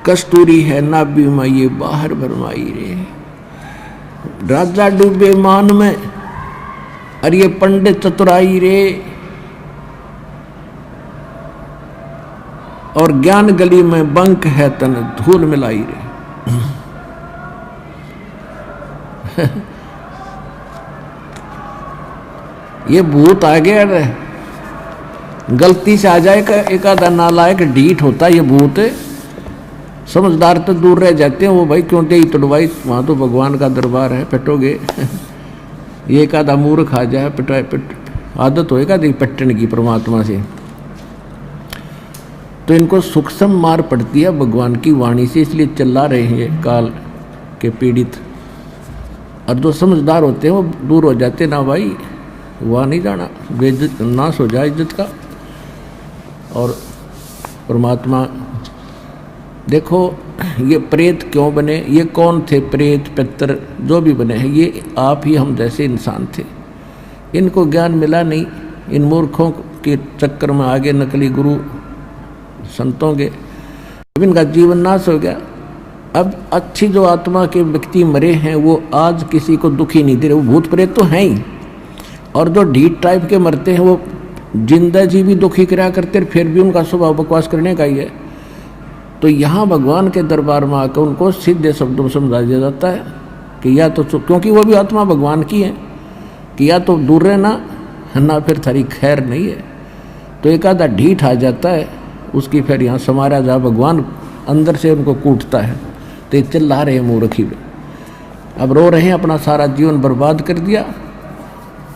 कस्तूरी है नाभि में ये बाहर भरमाई रे। राजा डूबे मान में और ये पंडित चतुराई रे। और ज्ञान गली में बंक है तन धूल मिलाई रे। ये भूत आ गया रे, गलती से आ जाए एक आधा नालायक ढीठ होता ये भूत। समझदार तो दूर रह जाते हैं, वो भाई क्यों दे तोड़वाई, वहां तो भगवान का दरबार है, पिटोगे। ये एक आधा मूर्ख आ जाए पिटाए पिट, आदत होएगा दी पट्टन की परमात्मा से, तो इनको सूक्ष्म मार पड़ती है भगवान की वाणी से, इसलिए चिल्ला रहे हैं काल के पीड़ित। और जो समझदार होते हैं वो दूर हो जाते, ना भाई वहाँ नहीं जाना, बेइज्जत नाश हो जाए इज्जत का। और परमात्मा देखो ये प्रेत क्यों बने, ये कौन थे प्रेत पितर जो भी बने हैं, ये आप ही हम जैसे इंसान थे। इनको ज्ञान मिला नहीं, इन मूर्खों के चक्कर में आगे नकली गुरु संतों के, अब इनका जीवन नाश हो गया। अब अच्छी जो आत्मा के व्यक्ति मरे हैं वो आज किसी को दुखी नहीं दे रहे, वो भूत प्रेत तो हैं ही। और जो ढीठ टाइप के मरते हैं वो जिंदा जी भी दुखी कराया करते, फिर भी उनका स्वभाव बकवास करने का ही है। तो यहाँ भगवान के दरबार में आकर उनको सीधे शब्दों में समझा दिया जाता है कि या तो, क्योंकि वो भी आत्मा भगवान की है, कि या तो दूर रहना ना फिर थारी खैर नहीं है। तो एक आधा ढीठ आ जाता है, उसकी फिर यहाँ समारा जा भगवान अंदर से उनको कूटता है। तो चिल्ला रहे मूर्ख ही, अब रो रहे हैं, अपना सारा जीवन बर्बाद कर दिया।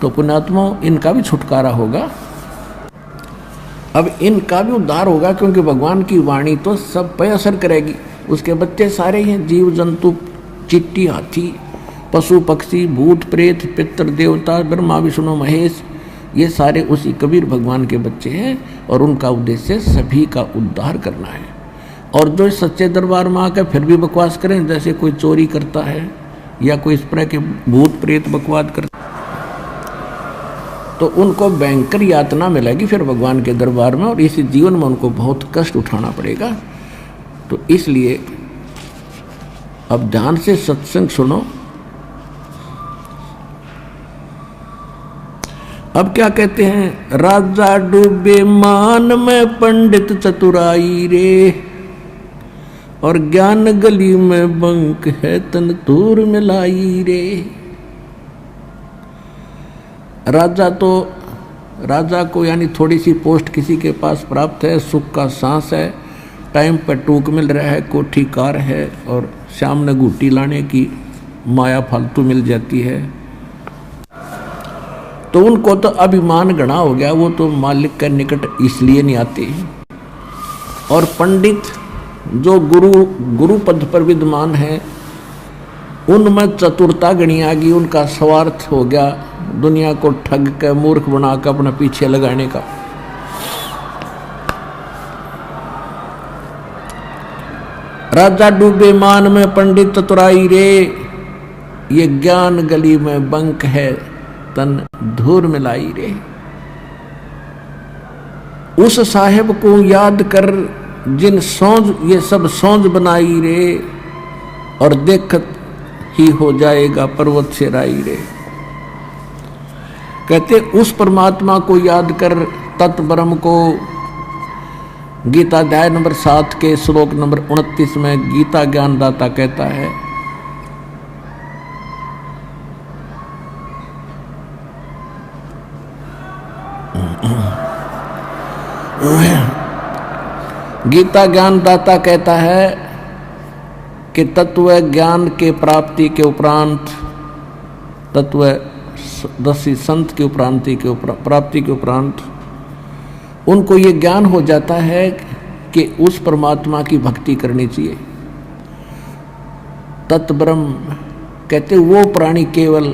तो पुण्यात्मा इनका भी छुटकारा होगा, अब इनका भी उद्धार होगा, क्योंकि भगवान की वाणी तो सब पे असर करेगी। उसके बच्चे सारे हैं, जीव जंतु, चिट्टी, हाथी, पशु पक्षी, भूत प्रेत, पितर देवता, ब्रह्मा विष्णु महेश, ये सारे उसी कबीर भगवान के बच्चे हैं। और उनका उद्देश्य सभी का उद्धार करना है। और जो सच्चे दरबार में आकर फिर भी बकवास करें, जैसे कोई चोरी करता है या कोई इस तरह के भूत प्रेत बकवास करता, तो उनको भयंकर यातना मिलेगी फिर भगवान के दरबार में, और इसी जीवन में उनको बहुत कष्ट उठाना पड़ेगा। तो इसलिए अब ध्यान से सत्संग सुनो। अब क्या कहते हैं, राजा डूबे मान में पंडित चतुराई रे, और ज्ञान गली में बंक है तन दूर मिलाई रे। राजा को यानी थोड़ी सी पोस्ट किसी के पास प्राप्त है, सुख का सांस है, टाइम पर टूक मिल रहा है, कोठी कार है, और शाम ने घूटी लाने की माया फालतू मिल जाती है, तो उनको तो अभिमान गणा हो गया, वो तो मालिक के निकट इसलिए नहीं आते। और पंडित जो गुरु पद पर विद्यमान है, उनमें चतुरता गणी आ गई, उनका स्वार्थ हो गया दुनिया को ठग के मूर्ख बनाकर अपने पीछे लगाने का। राजा डूबे मान में पंडित चतुराई रे, ये ज्ञान गली में बंक है तन धूर मिलाई रे। उस साहेब को याद कर जिन सौंज ये सब सौंज बनाई रे, और देखत ही हो जाएगा पर्वत से राई रे। कहते उस परमात्मा को याद कर, तत् ब्रह्म को। गीता अध्याय नंबर 7 के श्लोक नंबर 29 में गीता ज्ञानदाता कहता है, गीता ज्ञानदाता कहता है कि तत्व ज्ञान के प्राप्ति के उपरांत, तत्व दसी संत की प्राप्ति के उपरांत उनको ये ज्ञान हो जाता है कि उस परमात्मा की भक्ति करनी चाहिए। तत्ब्रह्म कहते वो प्राणी केवल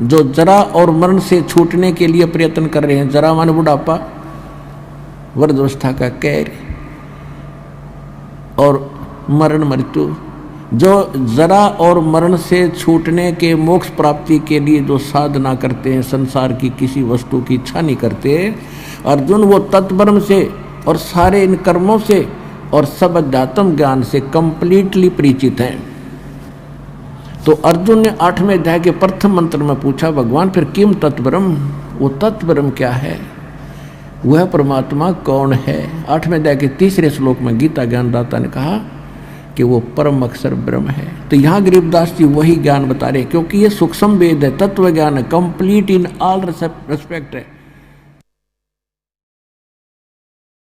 जो जरा और मरण से छूटने के लिए प्रयत्न कर रहे हैं। जरा माने बुढ़ापा, वृद्धावस्था का कैर, और मरण मृत्यु। जो जरा और मरण से छूटने के मोक्ष प्राप्ति के लिए जो साधना करते हैं, संसार की किसी वस्तु की इच्छा नहीं करते, अर्जुन वो तत्ब्रह्म से और सारे इन कर्मों से और सब अध्यात्म ज्ञान से कंप्लीटली परिचित हैं। तो अर्जुन ने 8वें अध्याय के प्रथम मंत्र में पूछा, भगवान फिर किम तत्ब्रह्म, वो तत्ब्रह्म क्या है, वह परमात्मा कौन है। 8वें अध्याय के 3रे श्लोक में गीता ज्ञानदाता ने कहा कि वो परम अक्षर ब्रह्म है। तो यहाँ गरीबदास जी वही ज्ञान बता रहे, क्योंकि ये सूक्ष्म वेद है, तत्व ज्ञान है, कंप्लीट इन ऑल रेस्पेक्ट है।